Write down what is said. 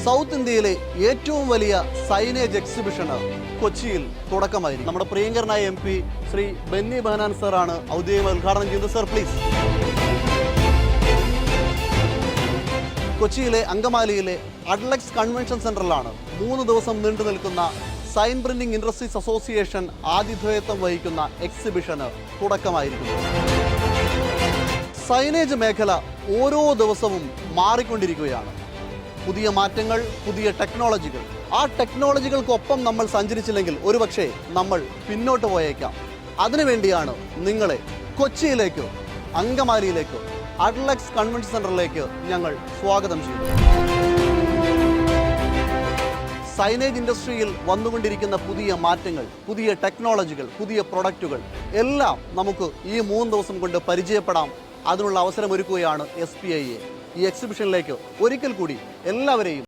South ഇന്ത്യയിലെ ഏറ്റവും വലിയ സൈനേജ് എക്സിബിഷന് കൊച്ചിയിൽ തുടക്കമായിരിക്കും. നമ്മുടെ പ്രിയങ്കരനായ MP ശ്രീ ബെന്നി ബെഹനാൻ സാറാണ് ഔദ്യോഗിക ഉദ്ഘാടനം ചെയ്യുന്നത്. Sir please. കൊച്ചിയിലെ അങ്കമാലിയിലെ അഡ്ലക്സ് കൺവെൻഷൻ സെന്ററിലാണ് 3 ദിവസം നീണ്ടു നിൽക്കുന്ന സൈൻ പ്രിന്റിംഗ് ഇൻഡസ്ട്രീസ് അസോസിയേഷൻ ആതിഥേയത്വം വഹിക്കുന്ന എക്സിബിഷന് തുടക്കമായിരിക്കുന്നു. സൈനേജ് മേഖല ഓരോ ദിവസവും മാറിക്കൊണ്ടിരിക്കുകയാണ്. പുതിയ മാറ്റങ്ങൾ, പുതിയ ടെക്നോളജികൾ. ആ ടെക്നോളജികൾക്കൊപ്പം നമ്മൾ സഞ്ചരിച്ചില്ലെങ്കിൽ ഒരുപക്ഷെ നമ്മൾ പിന്നോട്ട് പോയേക്കാം. അതിനുവേണ്ടിയാണ് നിങ്ങളെ കൊച്ചിയിലേക്കോ അങ്കമാലിയിലേക്കോ അഡ്ലക്സ് കൺവെൻഷൻ സെന്ററിലേക്ക് ഞങ്ങൾ സ്വാഗതം ചെയ്യുന്നു. സൈനേജ് ഇൻഡസ്ട്രിയിൽ വന്നുകൊണ്ടിരിക്കുന്ന പുതിയ മാറ്റങ്ങൾ, പുതിയ ടെക്നോളജികൾ, പുതിയ പ്രൊഡക്റ്റുകൾ എല്ലാം നമുക്ക് ഈ 3 ദിവസം കൊണ്ട് പരിചയപ്പെടാം. അതിനുള്ള അവസരം ഒരുക്കുകയാണ് SPIA. ഈ എക്സിബിഷനിലേക്ക് ഒരിക്കൽ കൂടി എല്ലാവരെയും